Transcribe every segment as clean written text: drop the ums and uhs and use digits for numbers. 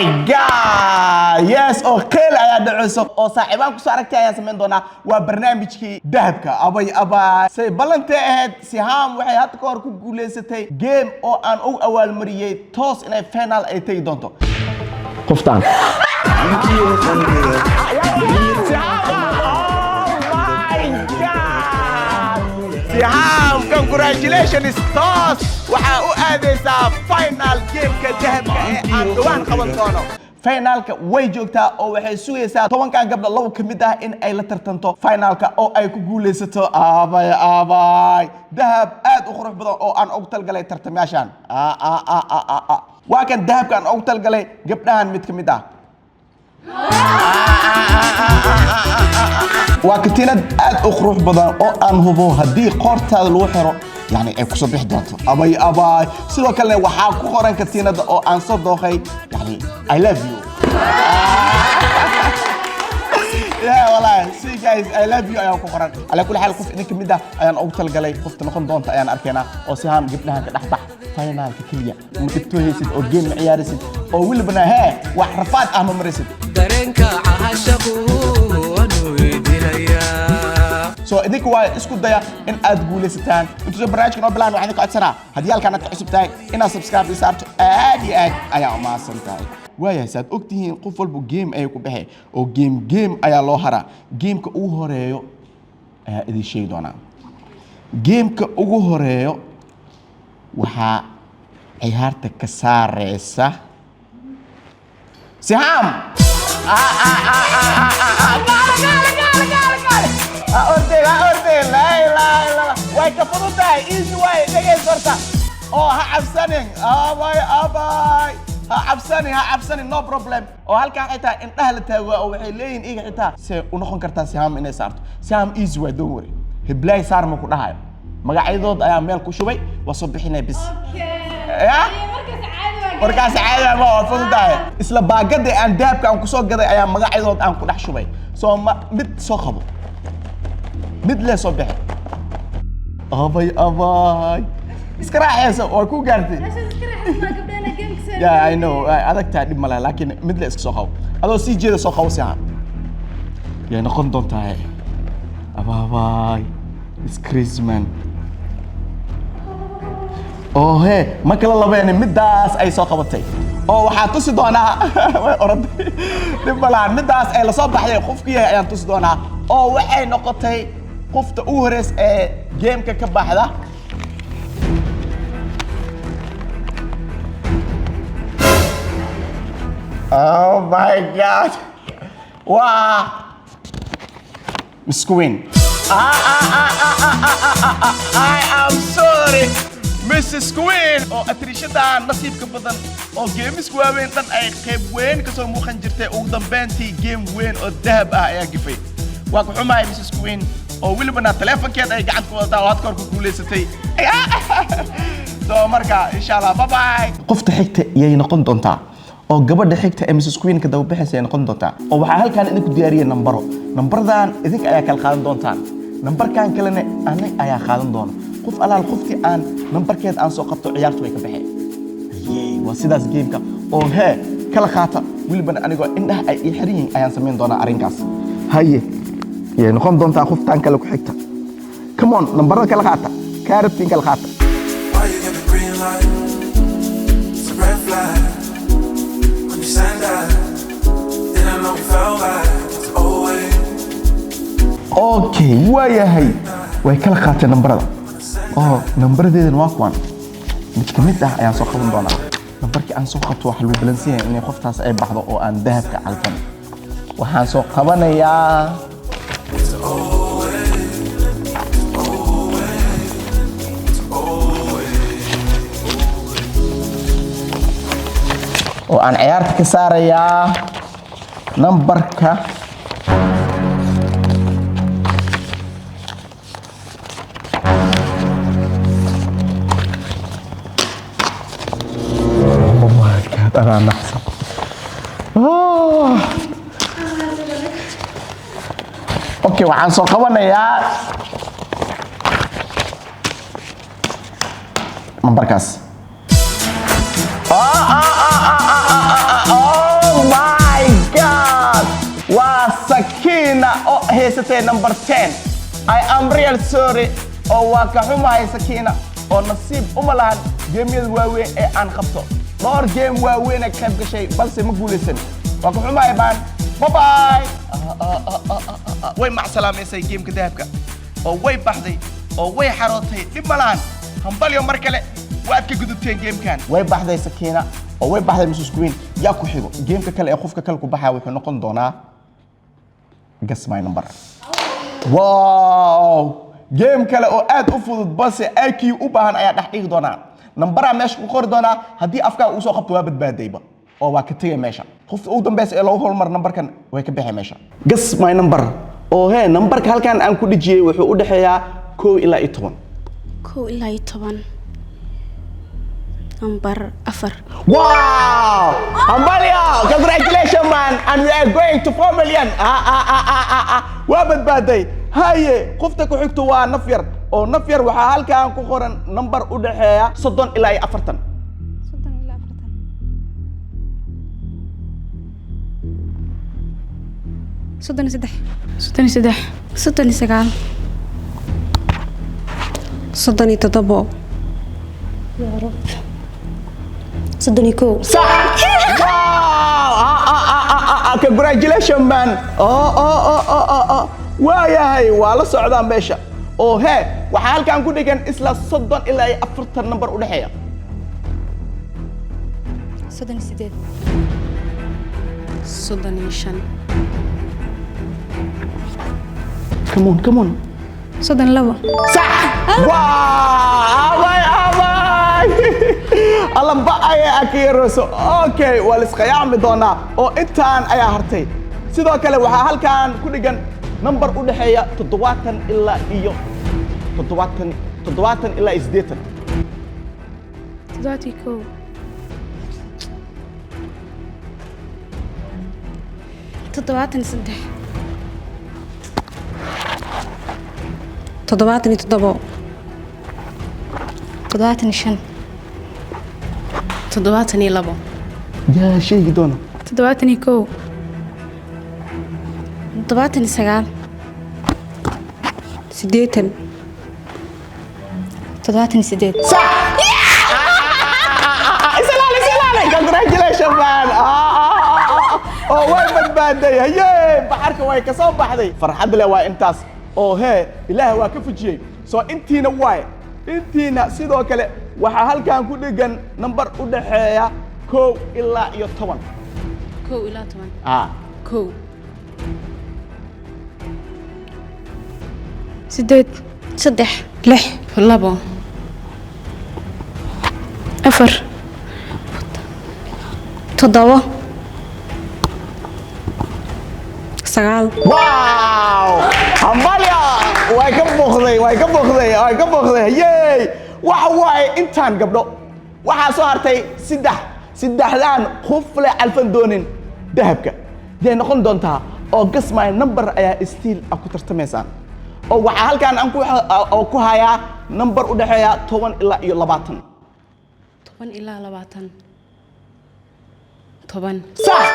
my god yes okay ayaa dhacayso oo saaxiibaan ku soo aragtay ayaa sameyn doona waa barnaamijkii dahabka aba say balanta ahayd Siham waxay had ka hor ku guuleysatay game oo aan u awaal mariyay toos inay final ay tagi doonto qoftaan Siham congratulations toos waxa u aadaysaa final game-ka dahabka ee aan dhawaan qaban doono finalka way joogtaa oo waxay sugaysaa 10 gabdho labo kamid ah in ay la tartanto finalka oo ay ku guuleysato aabay dahab aad u qurux badan oo aan ugu talgalay tartamayaashan waa kan dahabka aan ugu talgalay gabdhahan mid kamid ah waa katiinad aad u qurux badan oo aan hubo hadii qoortaada lagu xiro يعني أي كسب حدانته أباي سلوا كلنا وحاكو قرن كتينا أو أنصر دوخي يعني I love you yeah والله see guys I love you أيام قرن على كل حال قف إنك مدة أيام أوصل قلي قفت نخن دونت أيام أركينا أو سهام جبناها كدحبح فاينال ككلية مكتوه سيد أو جيم عيار سيد أو ويل بنا ها وحرفات أهم مرسد درنك عاشقه سو إذاك واي اسكت ضيا إن أتقول ستان أنتوا برنامج كنا بلان وعندك أكثر هديال كانت تحسب تاعي إن سبسكرايب يسارت أدي أيا ما سنتاعي ويا ساد أكتين قفل بجيم أيكو به أو جيم أيا الله هرا جيم كأوه هرايو إذا شيء دونا جيم كأوه هرايو وها عيارتك كسار رئيسة سهام أردن لا واي كفروتاي إيش واي دقيقة صرتا ها عبساني no problem هالكان إنت أهلتها وحيلين إيه إنت ونخون كرتا سهام إني صارت سهام إيش واي دوري هبلاي صار مكون هاي مقاعدود أيام ميل كشوبي وصبحنا بس يا مركز عادي ما فروتاي إسلا باقد أن داب كان كسوق قد أيام مقاعدود أن كده شوبي سو ما مت سوخبو مدلة صبح أباي اسكراح يا سو وكو قارتي يا I know هذاك تعدي ملا لكن مدلة سوخو هذا سي جي سوخو سيان يا نقول دون تاعي أباي سكريزمان هي ما كلا الله بيني مداس أي سوخو بتاعي waxaa tusi doonaa orod dibbalaan midaas ay la soo baxday qofkii ayaan tusi doonaa oo waxay noqotay qofta u horeys ee game-ka ka baxda oh my god waa Miss Queen I am sorry Mrs. Queen oo atrishada nasiibka badan oo games waaweyn tan ay qayb weyn ka soo muuqan jirtay ugu dambeyntii game weyn oo dahab ah ayaa gifay waa ku xumaay Mrs. Queen oo waliba telefonkeeda ay gacanta ku wadataa oo had kor ku guuleysatay soo marka insha Allah bye bye qofta xigta iyay noqon doontaa oo gabadha xigta ee Mrs. Queen ka daba bixisay noqon doontaa oo waxa halkaan idinku diyaariyay nambardan idinka ayaa kala qaadan doontaan nambarkan kalena anay ayaa qaadan doona qof alaal qofkii aan nambarkeed aan soo qabto ciyaartu way ka baxeen waa sidaas game-ka oo kala qaata waliba anigoo indhaha ay xiriyin ayaan sameyn doonaa arrinkaas haye yee noqon doontaa qoftaan kale ku xigta come on nambarada kala qaata kaarabtiin kala qaata okay waayahay way kala qaateen nambarada nambardeedan waa kuwan mid kamid ah ayaan soo qaban doonaa nambarkii aan soo qabto waxa lagu balansiyaa in qoftaas ay baxdo oo aan dahabka calfan waxaan soo qabanayaa oo aan ciyaarta ka saarayaa nambarka أنا نحسب أوكي وعن صقبنا يا من بركاس haysatay number 10 I am real sorry oo waa ka xumahay Sakiina oo nasiib uma lahan geemyada waaweyn ee aan qabto dhowr game waaweyn ay qayb gashay balse ma guuleysan waa ka xumahay baan bye bye way mac salaameysay geemka dahabka oo way baxday oo way xarootay dib ma lahan hambalyo mar kale waad ka gudubteen geemkan way baxday Sakiina oo way baxday Mrs Queen yaa ku xigo geemka kale ee qofka kale ku baxaa wuxuu noqon doonaa guess my number wow game kale oo aad u fudud balse IQ u baahan ayaa dhex dhigi doonaa nambara meesha ku qori doonaa haddii afka uu soo qabto waa badbaadayba oo waa ka tagay meesha qofka ugu dambeys ee lagu hormar numberkan way ka bixi meesha guess my number oo he numberka halkan aan ku dhijiyay wuxuu u dhaxeeyaa 1 ilaa 10 1 ilaa 10 number 4 wow Amalia congratulations man and we are going to 4 million waa badbaaday haye qofta ku xigto waa nafyar oo nafyar waxa halkaan ku qoran number u dhaxeeya 30 ilaa 40 congratulations man waayahay waa la socdaan meesha oo he waxa halkaan ku dhigan isla 30 ilaa 40 number u dhaxeeya 35 come on صح واو الله بقى أكيرسو أوكي والإسقيام دونا أو إنتان أيا هرتي سيدو كله وها هالكان كل نمبر أودحية تدواتن إلا إيو تدواتن إلا إزديتن تدواتي كو تدواتن صدح تدواتني تدبو تدواتني شن تدواتني لبو يا شيء دونا تدواتني كو تدواتني سجال سديتن تدواتني سديت صح إسلالي congratulations man oo way badbaaday hayee baxarka way ka soo baxday farxad leh waa intaas oo he ilaahay waa ka fujiyay soo intiina waay intiina sidoo kale waxa halkaan ku dhigan number u dhaxeeya 1 ilaa 10 1 ilaa 10 1 سديد صدح لح لبو أفر تضوى سقال واو هماليا واي كبوخدي ياي واي انتان قبلو waxa soo hartay saddexdaan qof leh alfan doonin dahabka day noqon doontaa oo guess my number ayaa still ku tartamaysan oo waxa halkaan aan ku hayaa number u dhaxeeya 10 ilaa 20 10 ilaa 20 10 صح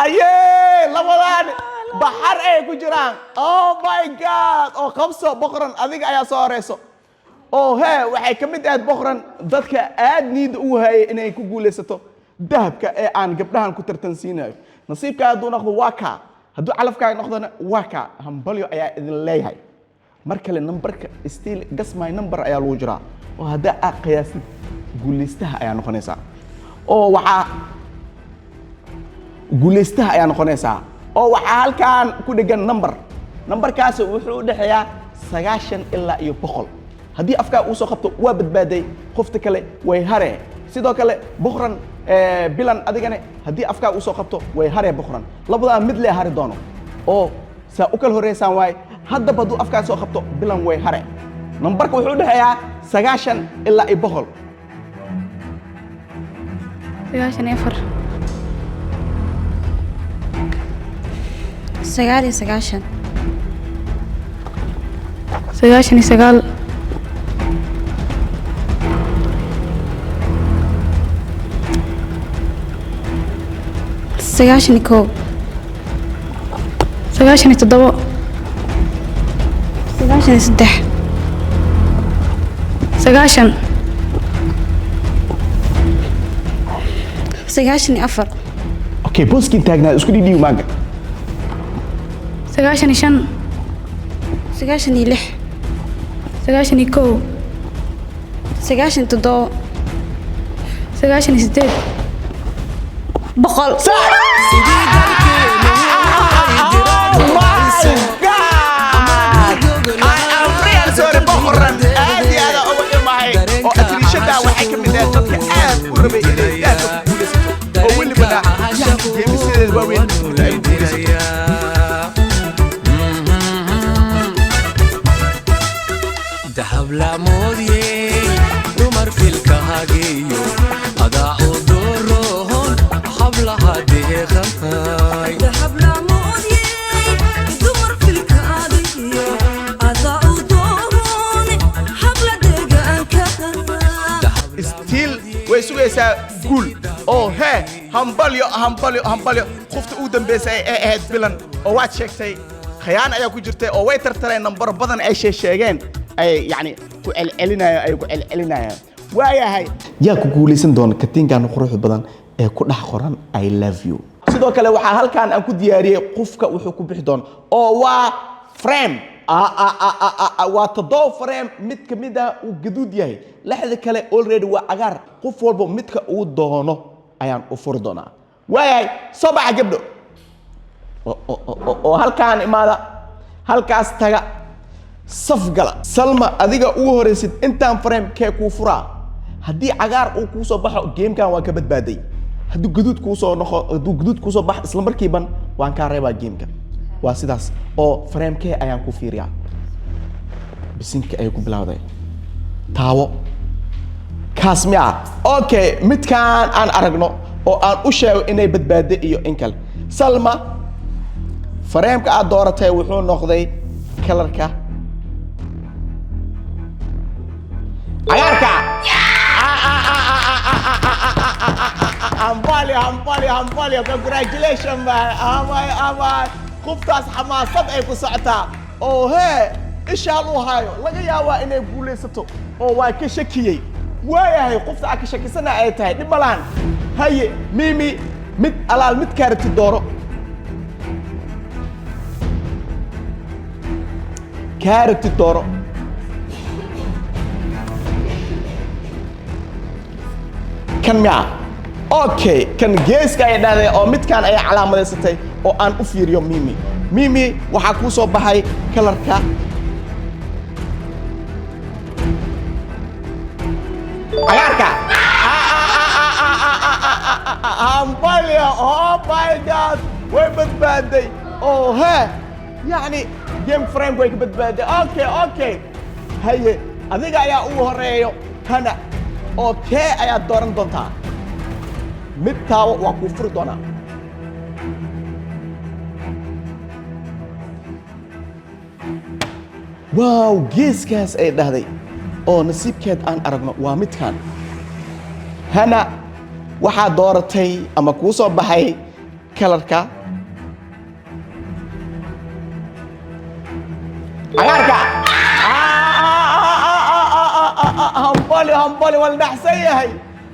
ayee labadan bahar ay ku jiraan oh my god oo qabso boqoran adiga ayaa soo horeyso oo he waxay ka mid ahayd boqoran dadka aad niid u hayay inay ku guuleysato dahabka ee aan gabdhahan ku tartansiinayo nasiibka hadduu noqdo waa ka hadduu calafkaaga noqdona waa ka hambalyo ayaa idin leeyahay mar kale numberka still guess my number ayaa lagu jiraa oo hadda aad qiyaasid guuleystaha ayaa noqonaysaa oo waxaa guuleystaha ayaa noqonaysaa oo waxaa halkaan ku dhigan numberkaas wuxuu u dhaxeeyaa 90 ilaa 100 haddii afkaa uu soo qabto waa badbaaday qofta kale way hare sidoo kale boqran bilan adigana haddii afkaa uu soo qabto way hare boqran labadaa mid lee hari doono oo saa u kala horeysaan waay haddaba hadduu afkaa soo qabto bilan way hare numberka wuxuu u dhaxeeyaa 90 ilaa 100 سقال 99 سقاشن كو sagaashan iyo toddobo sagaashan iyo saddex sagaashan sagaashan iyo afar okay booskin taagnaa isku dhidhiiw maaga sagaashan iyo shan sagaashan iyo lix sagaashan iyo kow sagaashan iyo toddobo sagaashan iyo siddeed boqol أتريشة وحكي من ذلك آب وربي إلي آب كبوليس أولي بنا يعني جيمي سيدة الواوين دهب لامودي دمر في الكهاجيو أضاعوا دورهم حبلها دهخاي دهب لامودي دمر في الكهاجيو أضاعوا دورهم حبل دهخاي ستيل ويسويسا قول أو هي همباليو همباليو همباليو خفت أودن بس أهد بلن أو وات شيء خيانة يا كوجرتي أو ويتر ترى نمبر بدن أي شيء شيئين أي يعني كألنا أي كألنا ويا هاي يا كوكوليسن دون كتين كانوا خروج بدن كل حقران I love you sidoo kale waxa halkan aan ku diyaariyay qofka wuxuu ku bixi doon oo waa frame waa toddoba frame mid kamid ah uu gaduud yahay lixda kale already waa cagaar qof walba midka uu doono ayaan u furi doonaa waayay soo baxa gabdho oo halkan imaada halkaas taga saf gala salma adiga ugu horeysid intaan frame kee ku furaa haddii cagaar uu ku soo baxo gamekan waa ka badbaaday hadduu gaduud ku soo noqo hadduu gaduud ku soo bax isla markiiban waan ka reebaa gameka waa sidaas oo frame kee ayaan ku fiiriyaa bisinka ay ku bilowday taawo kaas miya okay midkaan aan aragno oo aan u sheego inay badbaado iyo in kale salma frame ka aad dooratay wuxuu noqday kalarka cagaarka همبالي congratulations man ama qoftaas xamaasad ay ku socotaa oo hee isha loo hayo laga yaabaa inay guuleysato oo waa ka shakiyay waayahay qofta ka shakisana ay tahay dib malaan haye mimi mid alaal mid kaarti dooro kaarti dooro kan miya okay kan geeska ay dhahday oo midkaan ay calaamadeysatay oo aan u fiiriyo mimi mimi waxaa kuu soo baxay kalarka cagaarka hambalya oh my god way badbaaday oo hee yani game frame way ka badbaaday okay haye adiga ayaa ugu horeeyo hana oo kee ayaad dooran doontaa mid taawo waa kuu furi doonaa waaw geeskaas ay dhahday oo nasiibkeed aan aragno waa midkaan hana waxaad dooratay ama kuu soo baxay kalarka cagaarka hambali waa la dhaxsan yahay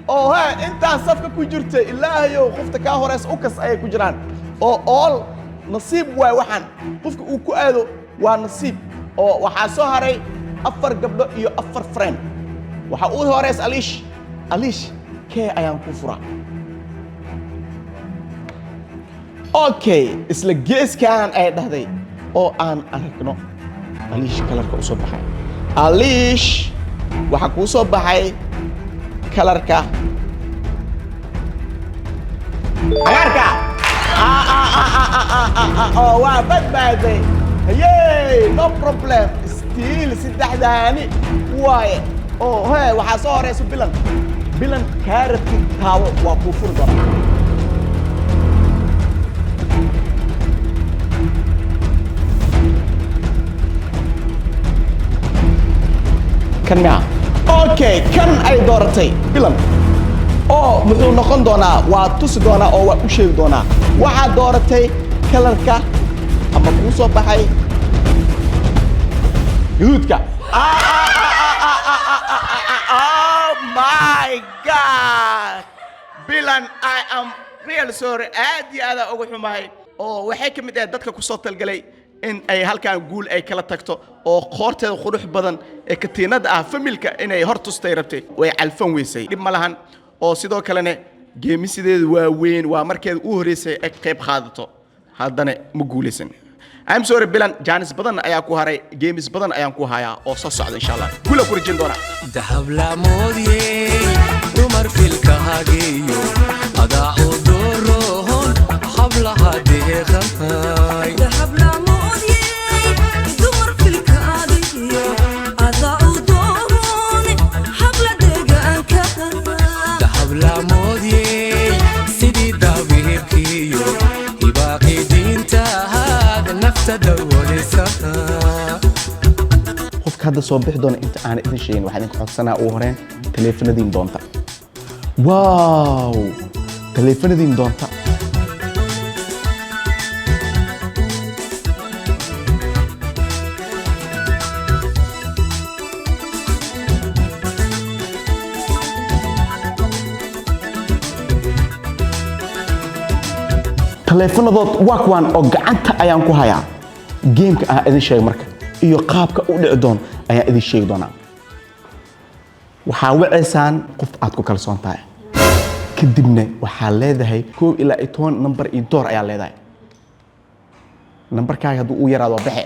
oo hee intaan safka ku jirtay ilaahayow qofta kaa horeys u kas ayay ku jiraan oo ool nasiib waay waxaan qofka uu ku aado waa nasiib oo waxaa soo haray 4 gabdho iyo 4 frame waxaa uu horeys aliish kee ayaan ku furaa okay isla geeskaan ay dhahday oo aan aragno aliish kalarka u soo baxay aliish waxaa kuu soo baxay kalarka cagaarka oo waa badbaaday yey no problem still saddexdaani waaye oo hee waxaa soo horeyso bilan kaarati taawo waa kuu furi doonaa kan miya okay kan ay dooratay bilan oo muxuu noqon doonaa waa tusi doonaa oo waa u sheegi doonaa waxaad dooratay kalarka أما كوسو بحي يهودك Oh my God Bilan I am real sorry aadi aada ugu xumahay oo waxay kamid ah dadka ku soo talgalay in ay halkaan guul ay kala tagto oo qoorteeda qurux badan ee katiinada ah familka inay hor tustay rabtay way calfan weysay dib ma lahan oo sidoo kalena geemisideedu waa weyn waa markeed u horeysay ay qayb qaadato haddana ma guuleysan I'm sorry Bilan Janis badan ayaa ku haray games badan ayaan ku hayaa oo soo socda insha Allah kula ku rajin doona dahab la moodiyey dumar filka hageeyo adaa u dooron hablaha deeqahay dahab la moodiyey dumar filka adiyo adaa u dooron habla deegaanka dahab la moodiyey sidii daawirkiyo hibaaqi diinta nafta dawalisa qofka hadda soo bixi doona inta aan idin sheegin waxaan idin codsanaa ugu horeen taleefanadiin doonta wow taleefanadiin doonta taleefanadood waa kuwaan oo gacanta ayaan ku hayaa geemka aan idin sheegay marka iyo qaabka u dhici doon ayaan idin sheegi doonaa waxaa waceysaan qof aad ku kalsoon tahay kadibna waxaa leedahay 1 ilaa 10 number iyo door ayaa leedahay numberkaaga hadduu u yaraado waa baxe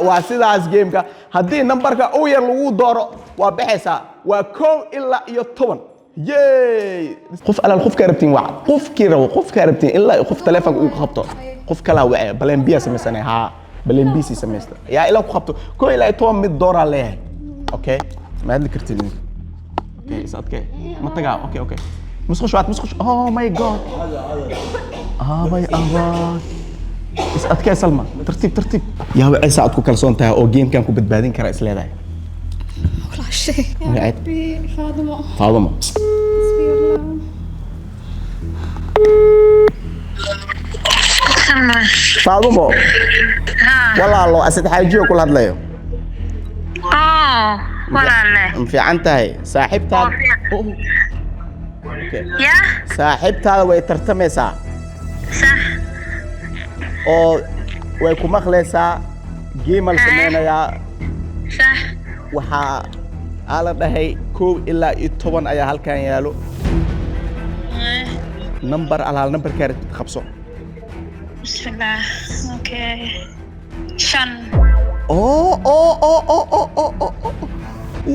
waa sidaas geemka haddii numberka u yar lagu dooro waa baxaysaa waa 1 ilaa iyo 10 yay qof alal qof ka rabtiin waa qof ka rabtiin ilaa qof taleefanka uu qabto qof kala wacay balan biya sameysana ha balan bisi sameysta yaa ilaa ku qabto 1 ilaa 10 mid doora leeyahay okay ma hadli kartiin okay isadkay ma tagaa okay مسخش oh my god my god isadkay salma tartiib yaa wacay saad ku kalsoon tahay oo game kan ku badbaadin kara isleedahay والله شيء يا ربي فاطمة فاطمة والله الله أسد حاجة كل هذا اليوم والله في عنتها صاحبتها يا صاحبتها ويترتمي ساعة صح oo way ku maqleysaa geemal sameynaya صح waxa ala dhahay 1 ilaa 10 ayaa halkan yaalo number alaal numberka qabso بسم الله اوكي شن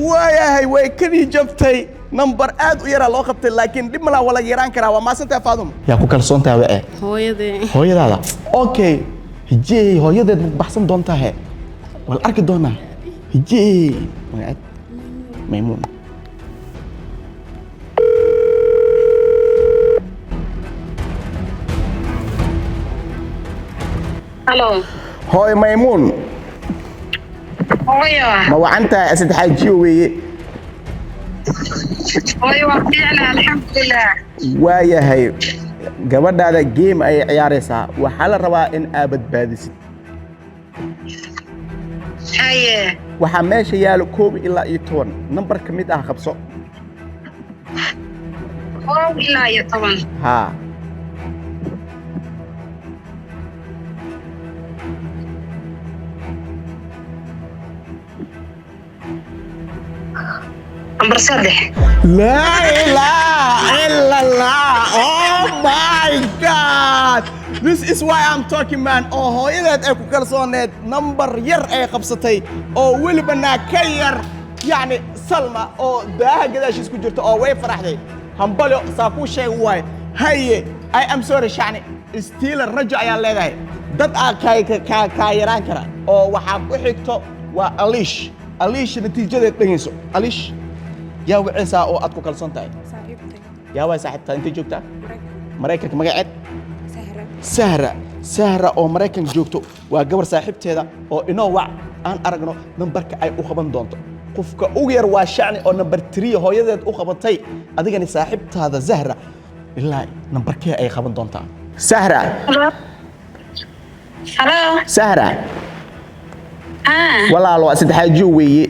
waayahay way kadii jabtay number aad u yara loo qabtay laakiin dib mala wala yaraan karaa waa maasanta faadum yaa ku kalsoon tahay waa hooyadaada okay hijee hooyadeed ma baxsan doontaa he wal arki doonaa hijee magaad maymuun الو hooy maymuun هويا ma wacantahay asad xaajiyo weeye هويا وقعنا الحمد لله waayahay gabadhaada game ay ciyaaraysaa waxaa la rabaa in aad badbaadisid هاي waxaa meesha yaalo 1 ilaa 10 number ka mid ah qabso هو لا يا طبعا ها نمبر 6 لا إله إلا الله oh my god this is why I'm talking man oo hooyadeed ay ku kalsooneed number yar ay qabsatay oo welibana ka yar yani salma oo daaha gadaashiis ku jirto oo way faraxday hambalo saa ku sheeg waay haye I am sorry shani still rajo ayaa leedahay dad ka yaraan kara oo waxa ku xigto waa alish natiijadeed dhageyso alish yaa wicisa oo aad ku kalsoon tahay yaa way saaxiibtaa inta joogtaa mareykanka magaceed sahra oo mareykanka joogto waa gabar saaxiibteeda oo inoo wac aan aragno nambarka ay u qaban doonto qofka ugu yar waa shacni oo number 3 hooyadeed u qabatay adigani saaxiibtaada zahra ilaa nambarkee ay qaban doontaa sahra Halo. Sahra Ah. walaalo waa saddexaajo weeye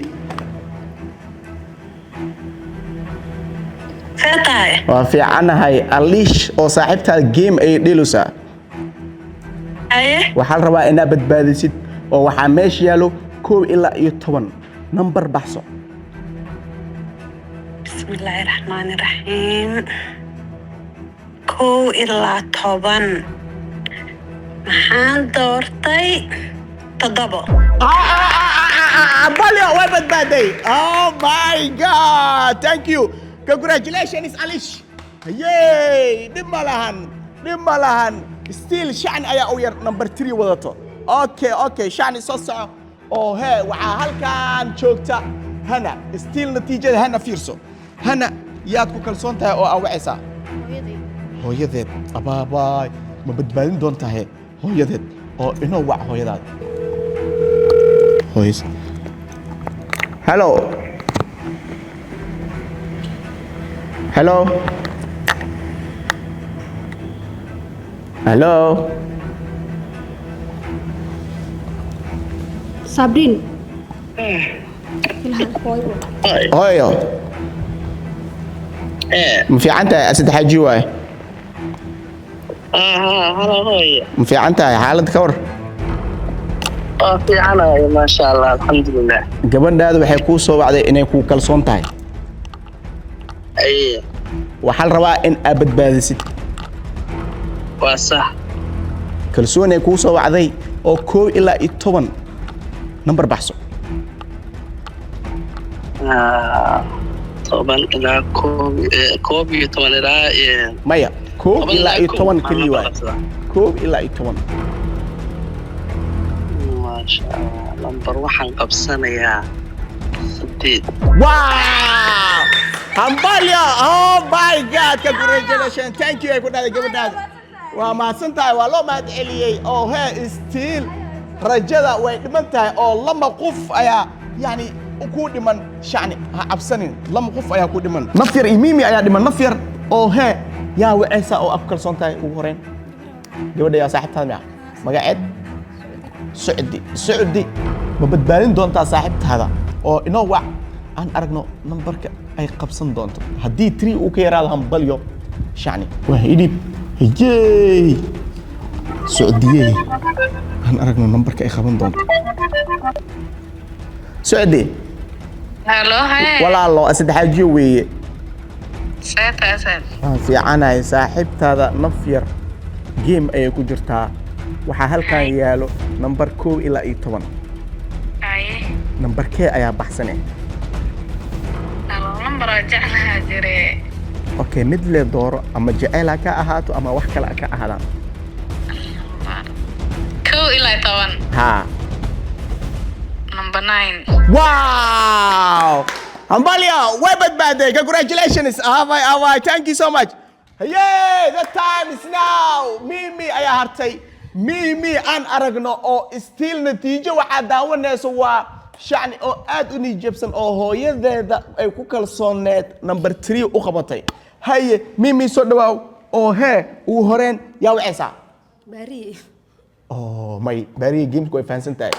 Feetahay. waa fiicanahay aliish oo saaxiibtaada game ay dheelusaa Haye. waxaa la rabaa inaad badbaadisid oo waxaa meesha yaalo 1 ilaa 10 number baxso Bismillahirrahmanirrahim. 1 ilaa 10. Maxaan doortay 7. Balio way badbaaday oh my god thank you congratulations alish yay dhib ma lahan still shan ayaa u yar number 3 wadato okay shan soo soco oo he waxaa halkan joogta hana still natiijada hana fiirso hana yaad ku kalsoon tahay oo awacaysa hooyadeed abaabaay ma badbaadin doontaa he hooyadeed oo inoo wac hooyadaada hooyis hello Sabrin. hooyo ma fiican tahay saddexaaji waay Halo hooyo. ma fiican tahay xaalad ka war Waa fiicanahay maasha Allah alxamdulillah. gabadhaadu waxay kuu soo wacday inay kuu kalsoon tahay Aye. waxaa la rabaa in aad badbaadisid Waa sax. kalsoonay kuu soo wacday oo 1 ilaa 10 number baxso 10 ilaa 11 ilaa maya 1 ilaa 10 keliya waay 1 ilaa 10 maasha Allah lambar waxaan qabsanayaa 8. wow hambalyo oh my god congratulations thank you ay ku dhahday gabadhaada waa mahadsan tahay waa loo mahad celiyey oo he still rajada way dhiman tahay oo lama qof ayaa yani ku dhiman shacni ha cabsanin lama qof ayaa ku dhiman nafyar imimi ayaa dhiman nafyar oo he yaa wacaysa oo af kalsoon tahay ugu horeyn gabadha yaa saaxiibtaada miya magaceed socdi ma badbaadin doontaa saaxiibtaada oo inoo wac aan aragno nambarka ay qabsan doonto haddii 3 uu ka yaraado hambalyo shacni waa idhib hejey socdiyey aan aragno nambarka ay qaban doonto socdi Halo haye. walaalo saddexaajiyo weeye Seetahay. waan fiicanahay saaxiibtaada nafyar game ayay ku jirtaa waxaa halkan yaalo number 1 ilaa 10 Haye. nambarkee ayaa baxsane Lambar jeclaha jire. okay mid le dooro ama jecel ha ka ahaato ama wax kale ha ka ahaadaan 2 ilaa 10. ha Number 9. wow hambalyo way badbaaday congratulations avay thank you so much hey the time is now mimi ayaa hartay mimi aan aragno oo still natiijo waxaa daawanayso waa shacni oo aad u nijabsan oo hooyadeeda ay ku kalsooneed number 3 u qabatay haye mimi soo dhawaaw oo he uu horeen yaa wacaysaa Bari. oh may baariye gamesku way fahansan tahay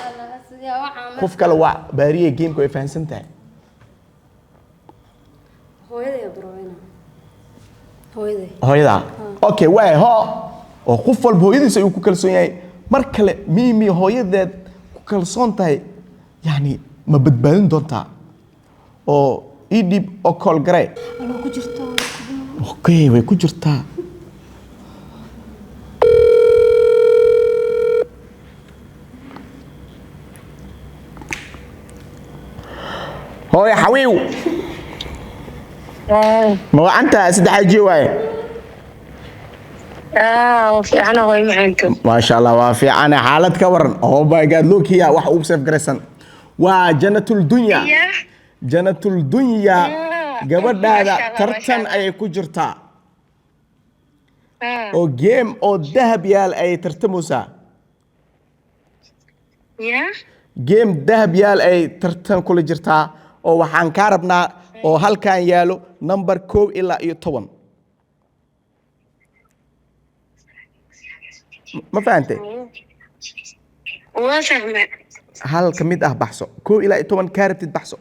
qof kale waa baariye gamesku way fahansan tahay Hooyaday barwayna. Hooyaday. hooyada okay way ho oo qof walba hooyadiisa uu ku kalsoon yahay mar kale mimi hooyadeed ku kalsoon tahay yani ma badbaadin doontaa oo idib oo call garay Aloo ku jirto. okay way ku jirtaa hooyo xawiiw ma wacanta saddexaaji waaye fiicana way macaanka. maasha allah waa fiicane xaalad ka waran oh my god look here wax ugu safe garaysan waa janatul dunya janatul dunya gabadhaada tartan ayay ku jirtaa oo game oo dahab yaal ay tartamaysaa game dahab yaal ay tartan kula jirtaa oo waxaan ka rabnaa oo halkan yaalo number 1 ilaa 10 ma fahantay وفهمة هل كميد بحثه كو إلى 10 كارت بحثه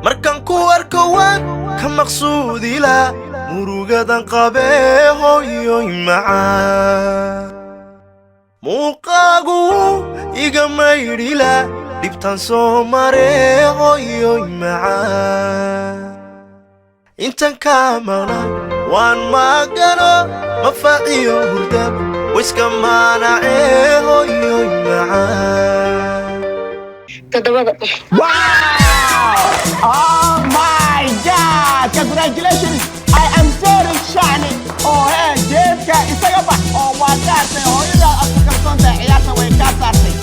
markan ku arko waan ka maqsuudi la murugadan qabee hooyoy macaan muuqaagu iga maydhila dhibtan soo maree hooyoy macaan intan ka maqnay waan magano mafaaciyo hurdab wiska maanacee hooyoy macaan تضبط Oh my God! Congratulations! I am sorry, Shani. Oh, hey, Jeffka, isaga bax. Oh, waa kaartay hooyada aad ku kalsoon tahay ciyaarta way kaa saartay.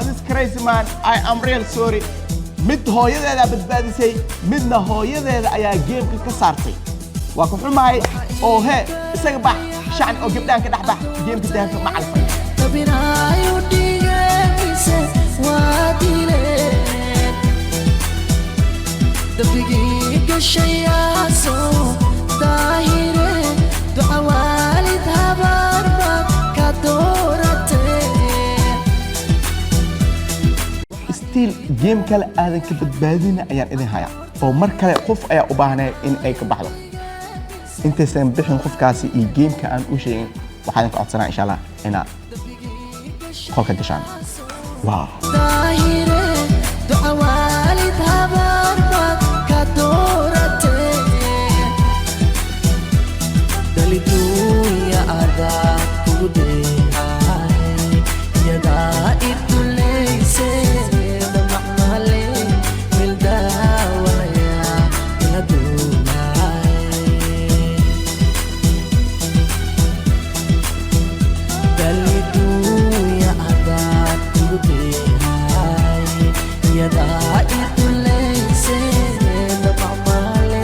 This crazy man, I am real sorry. Mid hooyadeeda badbaadisay, midna hooyadeeda ayaa geemka ka saartay. Waa ku xumahay oo he isaga bax shan oo gabdhaan ka dhax bax geemka dahabka ma calfay. tabinaayo dhigayse waa dileen dambigii gashayaaso daahire duca waalid habaarba ka dooratee Still game kale aadan ka badbaadina ayaan idin hayaa oo mar kale qof ayaa u baahnay in ay ka baxdo intaysan bixin qofkaasi iyo geemka aan u sheegin waxaan ka codsanaa insha Allah inaa qolka gashaan wow daahire duca waalid habaarba ka dooratee daliduunya adaa kugu dheehay yadaa iduleyse damacmale mildaawalaya ila duumaay daliduunya adaa kugu dheehay yadaa iduleyse damacmale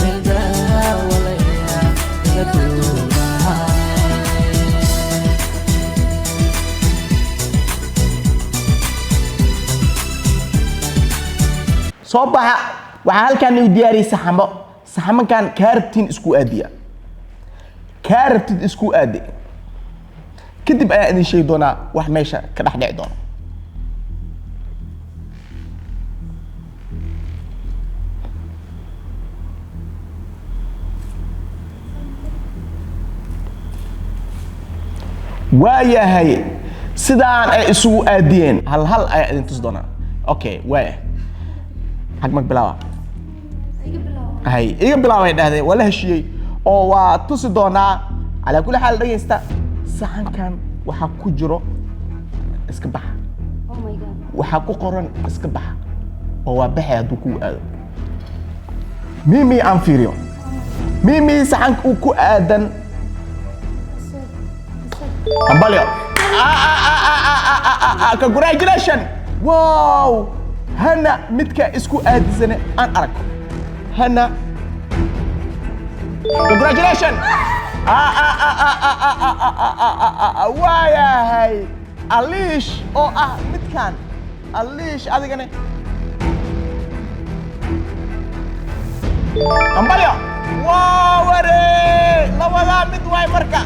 mildaawalaya ila duumaay soo baxa waxaa halkaan u diyaariyay saxamo saxamankan kaarabtiin isku aadiya kaarabtid isku aadi kadib ayaa idin sheegi doonaa wax meesha ka dhex dhici doona waayahay sidaan ay isugu aadiyeen hal hal ayaa idin tusi doonaa okay waaya حق مك بلاوا هاي إيجا بلاوا يدهده ولا هالشيء أو تصدقنا على كل حال رجستا سحن كان وحكو جرو اسكبح Oh my god. وحكو قرن اسكبح هو بحي دوكو ميمي أنفيريو ميمي سحن كوكو آدن أمباليو congratulations واو هنا متك اسكو ادزنه ان اركو هنا congratulations وايا هاي اليش او متكان اليش ادغنه امباليو واو وري لولا مدواي مركا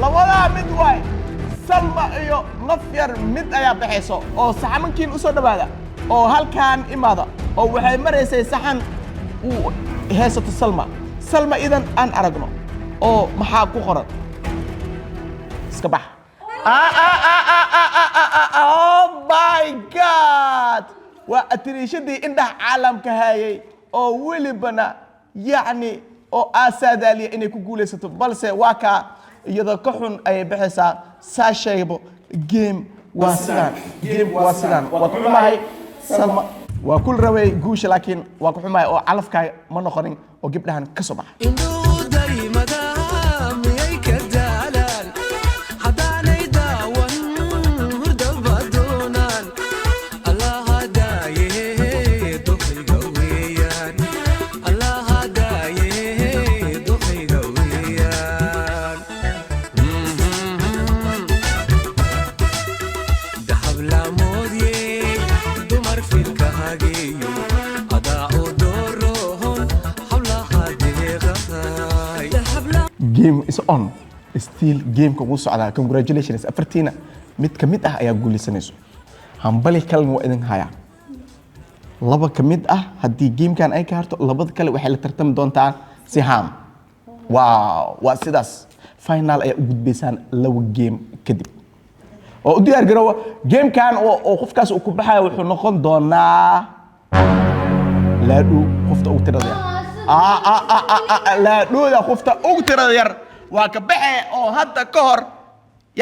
لولا مدواي سلمى iyo nafyar mid ayaa baxayso oo saxamankiin u soo dhawaada oo halkaan imaada oo waxay mareysay saxan uu heesato salma idan aan aragno oo maxaa ku qoran iska bax oh my god waa atriishadii indhaha caalamka hayay oo welibana yacni oo aasaadaaliya inay ku guulaysato balse waa kaa iyadoo ka xun ayay baxaysaa saa sheegbo game waa sidaan waa ku xumahay salma وكل روي جوش لكن وكحما أو علف كاي ما نقرن وجيب لها كسبة indhuhu dariimadaan miyay ka daalaan haddaanay daawan hurdaba doonaan allaha daaye doqayga weeyaan allaha daaye doqayga weeyaan dahab laamoodye dumar filka hageeyo adaa u doorohon hablaha deeqahay game is on still game kugu socdaa congratulations afartiina mid kamid ah ayaa guulaysanayso hambali kalena waa idin haya laba kamid ah haddii gamekan ay ka harto labada kale waxay la tartami doontaa Siham wow waa sidaas final ayaa u gudbaysaan laba game kadib oo u diyaar garowa gamekan oo qofkaas uu ku baxayo wuxuu noqon doonaa laadhu qofta ugu tirada yar laadhuda qofta ugu tirada yar waa ka baxe oo hadda ka hor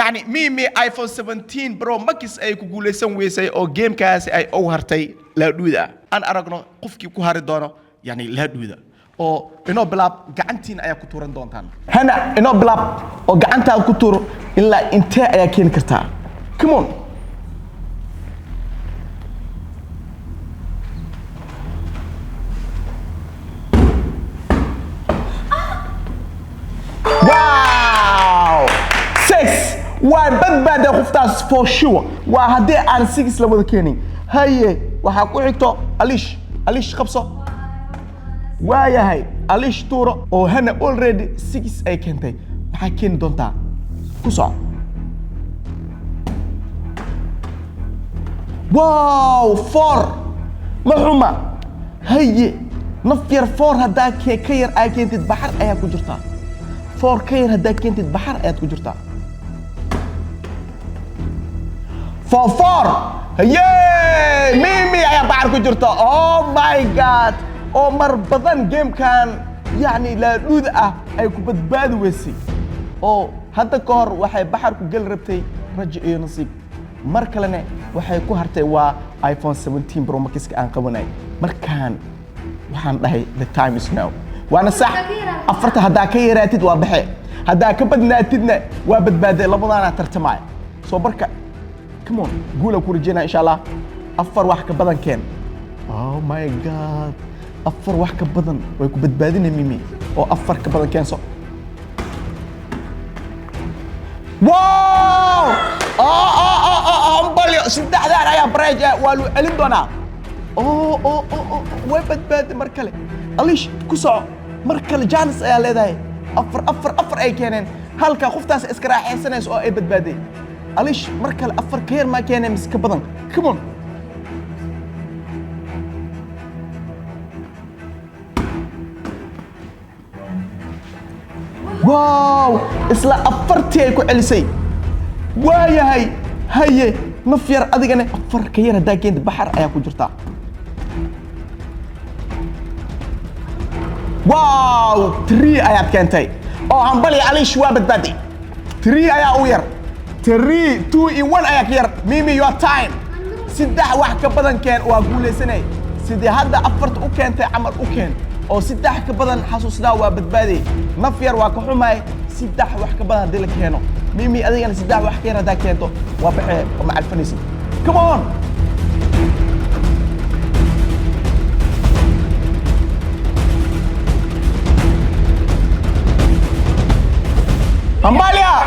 يعني ميمي ايفون 17 برو ماكس اي ku guuleysan weysay oo gamekaasi ay ugu hartay laadhuda aan aragno qofkii ku hari doono yani laadhuda oo inoo bilaab gacantiin ayaa ku tuuran doontaan hana inoo bilaab oo gacantaada ku tuuro ilaa intee ayaa keeni kartaa come on wow 6 waa badbaada qoftaas for sure waa haddii aan 6 la wada keenin haye waxaa ku xigto alish qabso waayahay alish tuuro oo hana already 6 ay keentay maxaa keeni doontaa ku soco wow 4 maxuma haye naf yar 4 haddaa ka yar aa keentid baxar ayaa ku jirtaa 4 ka yar haddaa keentid baxar ayaad ku jirtaa فور هيي ميمي يا بعر كجرتا او ماي جاد او مر بدن جيم كان يعني لا دودأ اي كبدباد ويسي او هذا كور waxay baxar ku gal rabtay rajo iyo nasiib mar kalena waxay ku hartay waa iPhone 17 Pro Max aan qabanay markaan waxaan dhahay the time is now waana sax afarta hadaa ka yaraatid waa baxe hadaa ka badnaatidna waa badbaaday labadana tartamay soo barka come on قول أكون رجينا إن شاء الله أفر واحد كبدن كان oh my god أفر واحد كبدن ويكون بتبادين ميمي أو أفر كبدن كان صو واو أمبلي سدح ذا يا بريجة والو ألين دونا وين بتباد مركلة أليش كسع مركلة جانس يا لذاي أفر أي كانن هلك خفتاس إسكراح حسنس أو أي بتبادي أليش مركل أفر كير ما كان مسك بدن كمون واو إسلا أفرتي أيكو علسي وايا هاي نفير أديقنا أفر كير هداكين بحر أيكو جرتا واو 3 آيات كانتي أو عمبالي علي شوابت بادي 3 آيات وير 3 2 in 1 ayaa yar mimi your time saddex wax ka badan keen waa guuleysanay sidii hadda afarta u keentay amal u keen oo saddex ka badan xasuusdaa waa badbaaday naf yar waa ka xumay saddex wax ka badan dil keeno mimi adigana saddex wax ka yar hada keento waa baxay oo ma alfanaysid come on Amalia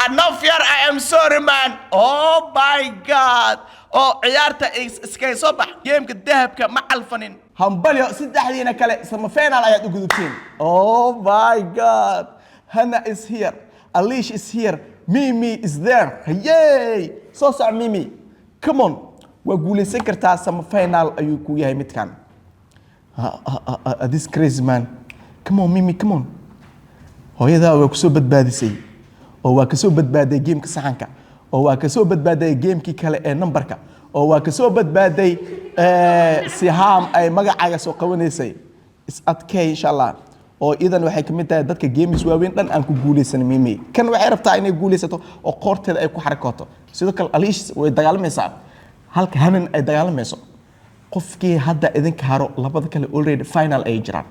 enough here I am sorry man oh my god oh ciyaarta iskay soo bax gameka dahabka ma alfanin hambalyo saddexdiina kale sama final ayaad u gudubteen oh my god Hannah is here Alish is here Mimi is there yay soo sac Mimi come on waa guuleysan kartaa sama final ayuu ku yahay midkan this crazy man come on Mimi come on hooyadaa waa ku soo badbaadisay oo waa ka soo badbaaday gameka saxanka oo waa ka soo badbaaday gamekii kale ee numberka oo waa ka soo badbaaday Siham ay magacaaga soo qabanaysay is adkay insha Allah oo idan waxay kamid tahay dadka games waaweyn dhan aan ku guuleysan Mimi kan waxay rabtaa inay guuleysato oo qoorteeda ay ku xarakooto sidoo kale Alish way dagaalmaysaa halka hanan ay dagaalamayso qofkii hadda idinka haro labada kale already final ay jiraan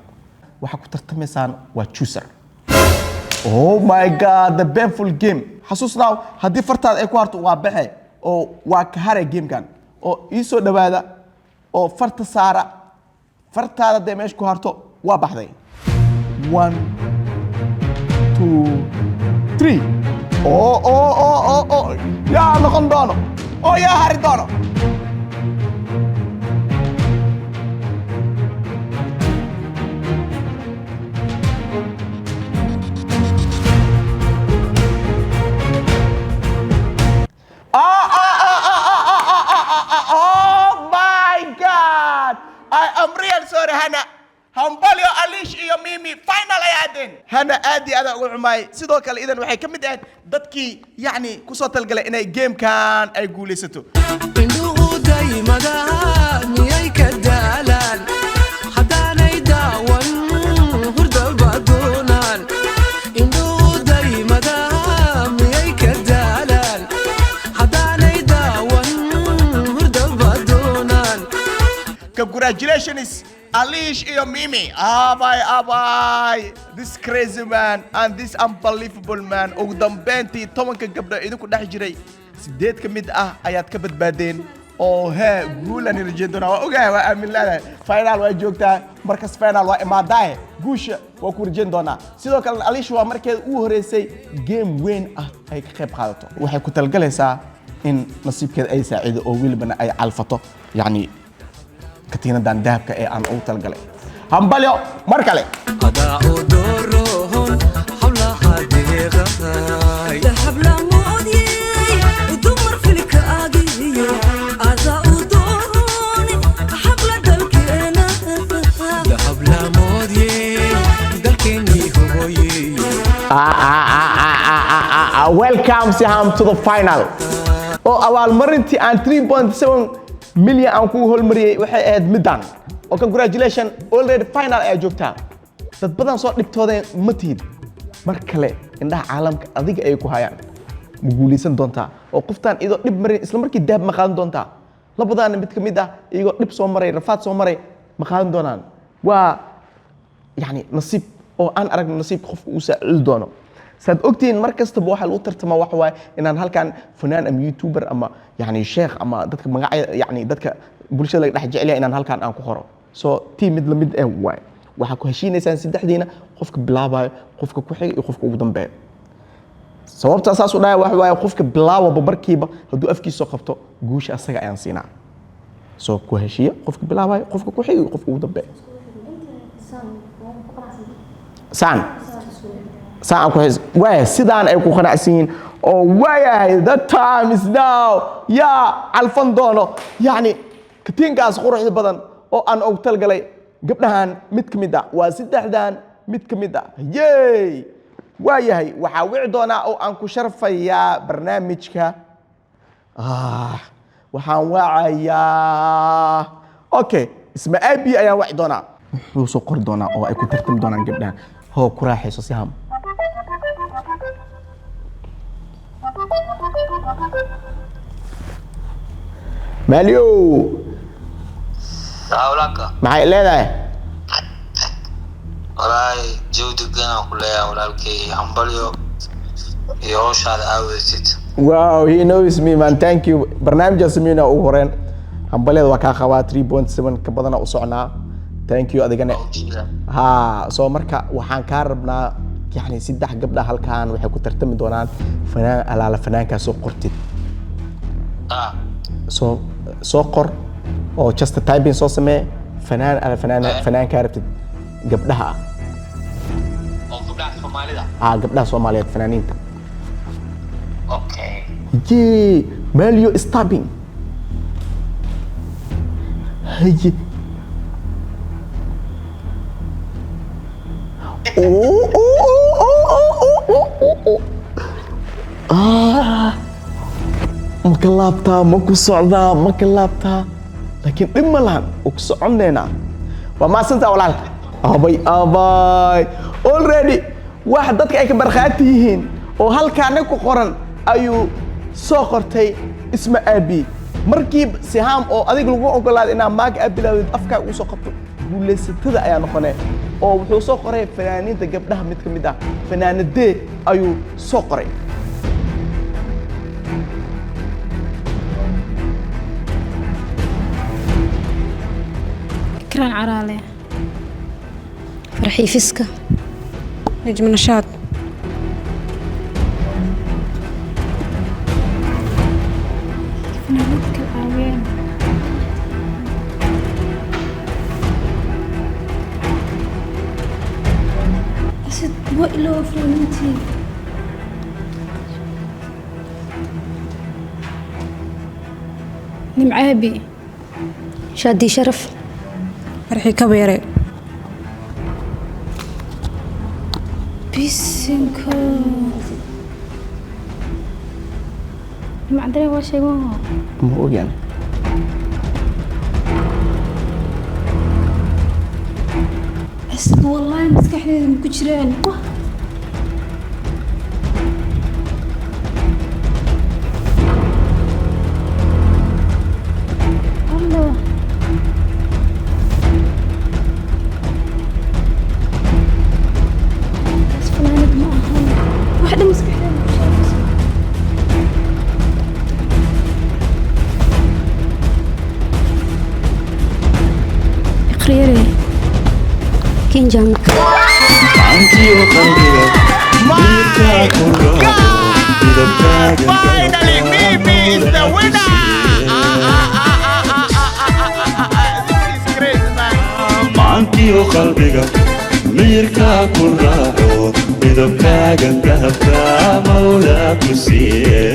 waxa ku tartamaysaan waa chooser. Oh my god, the painful game. xasuusnaaw haddii fartaada ay ku harto waa baxe oo waa ka haray gamekan oo ii soo dhawaada oo farta saara fartaada dee meesha ku harto waa baxday 1 2 3 yaa noqon doono oo yaa hari doono Oh my God! I am real sorry, Hana. Hambalyo, Alish iyo Mimi final ay aadeen. Hana aad iyo aad ugu xumaay. Sidoo kale idan waxay ka mid ahayd dadkii yacni ku soo talgalay inay gamekan ay guulaysato. indhuhu daymada miyay ka daalaan haddaanay daawan hurdaba doonaan indhuhu daymada miyay ka daalaan haddaanay daawan hurdaba doonaan Congratulations, Alish iyo Mimi. Abay. This crazy man and this unbelievable man. Ugu dambeyntii 10 gabdho idinku dhex jiray 8 ka mid ah ayaad ka badbaadeen oo guulan rajeedona waa ogahay waa aamin leedahay final waa joogtaa markas final waa imaadaay guusha waa ku rajeyn doonaa sidoo kale Alish waa markeed uu horeysay game weyn ah ay ka qayb qaadato waxay ku talgalaysaa in nasiibkeeda ay saacido oo wilbana ay alfato yani katiinadan dahabka ee aan ugu talgalay hambalyo mar kale adaa u doorohon hawlaha deeqahay dahab la moodiyey dumar filka agiyo adaa u dooroni xabla dalkeena dahab la moodiyey dalkeenii hooyey welcome Siham to the final oo abaalmarintii aan 3.7 milyan aan ku holmariyay waxay ahayd midaan oo congratulations already final ay joogtaa dad badan soo dhibtoodeen ma tihid mar kale indhaha caalamka adiga ay ku hayaan ma guulaysan doontaa oo qoftaan idoo dhib marin isla markii dahab ma qaadan doontaa labadaana mid ka mid ah iyagoo dhib soo maray rafaad soo maray ma qaadan doonaan waa yani nasiib oo aan aragno nasiibka qofka uu saacidi doono saad ogtiin mar kastaba waxa lagu tartama waxa waay inaan halkan fanaan ama youtuber ama yani sheekh ama dadka magaca yani dadka bulshada laga dhex jecel yahay inaan halkan aan ku qoro so team mid la mid ah waay waxa ku heshiinaysaan saddexdiina qofka bilaabayo qofka ku xig iyo qofka ugu dambeeyo sababta asaas u dhaay waxa waay qofka bilaabo barkiiba haduu afkiisa qabto guusha asaga ayaan siinaa so ku heshiya qofka bilaabayo qofka ku xig iyo qofka ugu dambeeyo saan ku hees way sidaan ay ku qanacsiin oo wayahay the time is now ya alfan doono yani katiinkaas quruxda badan oo aan og talgalay gabdhahan mid kamid ah waa saddexdan mid kamid ah yey wayahay waxa wici doona oo aan ku sharfayaa barnaamijka waxaan wacayaa okay isma abi ayaan waci doonaa wuxuu soo qori doonaa oo ay ku tartami doonaan gabdhahan hoo ku raaxayso Siham Malio Raulaka maxay leedahay walaay joogdana ku leeyahay walaalkay hambalyo iyo hawshaada aawaysid wow he knows me man thank you barnaamijka sameyna ugu horeen hambalyada waa ka qabaa 3.7 ka badana u socnaa thank you adigana ha soo marka waxaan ka rabnaa yani saddex gabdha halkaan waxay ku tartami doonaan fanaan alaala fanaanka soo qortid soo qor oo just typing soo samee fanaan ala fanaan ka rabtid gabdhaha oo gabdhaha Soomaalida gabdhaha Soomaaliyeed fanaaniinta okay yee Malio stopping haye ma ka laabtaa ma ku socdaa ma ka laabtaa laakiin dhib ma lahan oo ku soconneynaa waa maasanta walaalka abay already wax dadka ay ka barqaati yihiin oo halkaana ku qoran ayuu soo qortay isma abi markii Siham oo adiga lagu ogolaad inaad maag abilaawid afka uu soo qabto guuleysatada ayaa noqonay oo wuxuu soo qoray fanaaniinta gabdhaha mid ka mid ah fanaanadee ayuu soo qoray إكرام عرالة فرحي فسكة نجم نشاط فنانتك الأعوان أسد وإلو فنانتي نمعابي شادي شرف فرحي كبيرة بيسنكو ما عندنا ولا شيء ما هو يعني أسد والله مسكحني مكجران الله واحدة مسكحة اقريري كين جامك Finally, Mimi is the winner! This is crazy, man. maantiyo qalbiga miyirka ku raaco midabkaagan dahabka mawlaa ku siiye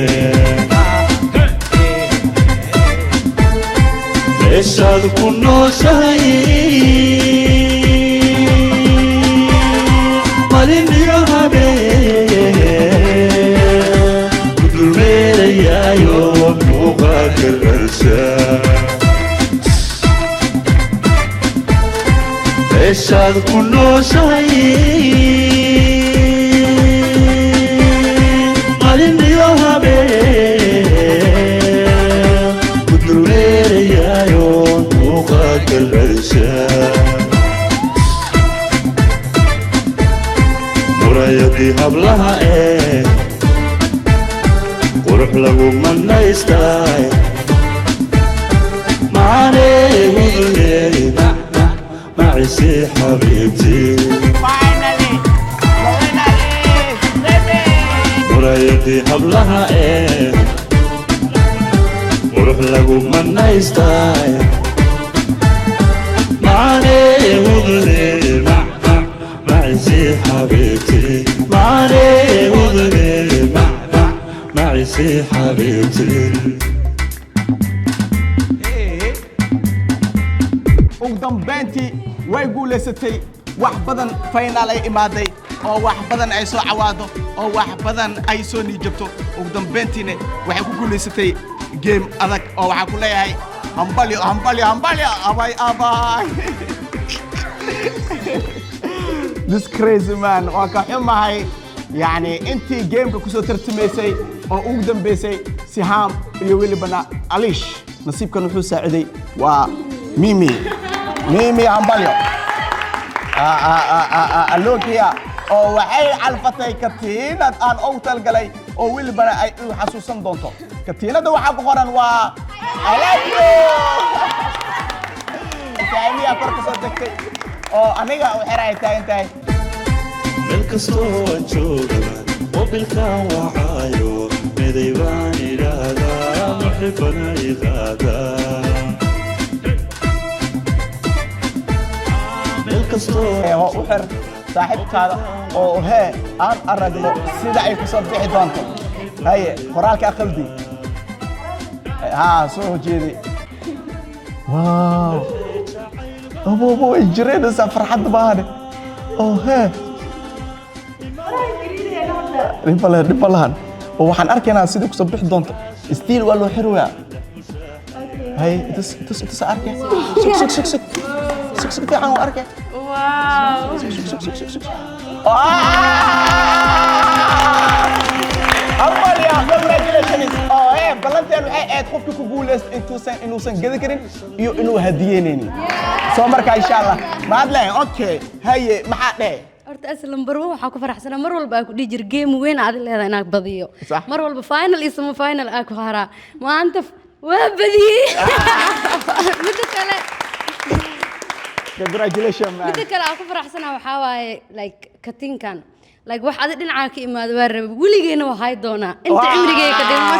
meeshaad ku nooshahay malin iyo habeen ku dulmeerayaayo muuqaalka rarsaa meeshaad ku nooshahay malin iyo habeen ku dulmeerayaayo muuqaalka rarsaa murayadii hablaha qurux lagu manaystay macaanee معسي حبيبتي Finally, the winner is Mimi. مرايتي حبلها وروح لقو منا يستاي معاني وغلي معسي حبيبتي معاني وغلي معسي حبيبتي ugu dambeyntii way guulaysatay wax badan final ay imaaday oo wax badan ay soo cawaado oo wax badan ay soo niijabto ugu dambeyntiina waxay ku guulaysatay game adag oo waxaa ku leeyahay hambalyo hambalyo hambalyo abay abay this crazy man waa ka xumahay yani intii gameka kusoo tartamaysay oo ugu dambeysay Siham iyo welibana Alish nasiibkan wuxuu saaciday waa Mimi hambalyo alookiya oo waxay calfatay katiinad aan ugu talgalay oo welibana ay u xasuusan doonto katiinada waxaa ku qoran waa I love you saamiya kor ka soo degtay oo aniga u xiray taagan tahay meel kastoo aan joogaba mobilkan wacaayo miday baan idhaahdaa muxibana iqaadaa oo u xir saaxiibkaada oo aan aragno sida ay ku soo bixi doonto haye qoraalka aqaldi soo hojeedi wow abo way jireenaysaa farxad baahane oo dhibalahan oo waxaan arkaynaa sida ku soo bixi doonto stiil waa loo xirwayaa haye itus arkay sug fiican waa arkay Wow. Amalia, congratulations. Oh, hey. ballanteen waxay aad qofka ku guulayst inuusan gadi karin iyo inuu hadiyeynaynin soo markaa insha Allah maadle okay haye maxaa dheh horta aslan barwo waxaa ku faraxsanaa mar walba aan ku dhihi jir game weyn aad leedahay inaad badiyo mar walba final iyo semi final aan ku haraa maanta waa badiyey midda kale congratulations man midda kale aan ku faraxsanaa waxaa waaye like katinkan like wax adi dhinacaa ka imaado waa rabay weligeena waa hay doonaa inta cimrigeyga ka dhimo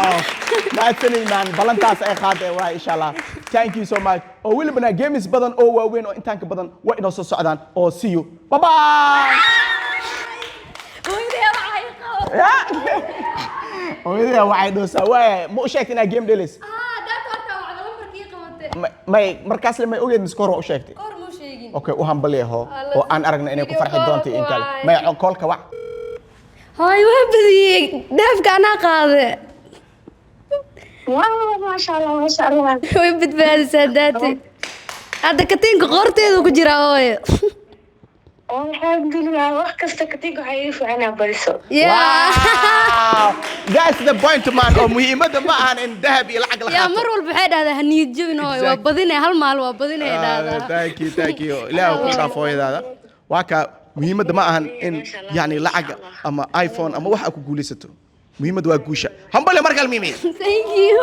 maadsanid man ballantaas ay qaadeen waa insha Allah thank you so much oo welibana games badan oo waaweyn oo intaan ka badan waa inoo soo socdaan oo see you bye bye hooyadii waxay dhoosaa waa ma u sheegtay inaa game dhelis may markaas le may ogeed miskor waa u sheegtay okay u hambaliyaho oo aan aragna inay ku farxi doonto in kale may koolka wac هاي وابدي دافك أنا قاضي ما شاء الله ما شاء الله ويبد بهذه ساداتي هذا كتينك غورتي ذو كجرا هاي الحمد لله وقت كستا كتينك حيفو أنا برسو That's the point man oo muhiimada ma ahan in dahab iyo lacag la qaato يا مرو البحيد هذا هنيد جبن هاي وبديني هالمال وبديني هذا thank you لا ku dhaafo hada waa ka muhiimada ma ahan in yani lacag ama iPhone ama wax ku guulaysato muhiimadu waa guusha hambale markal mimi thank you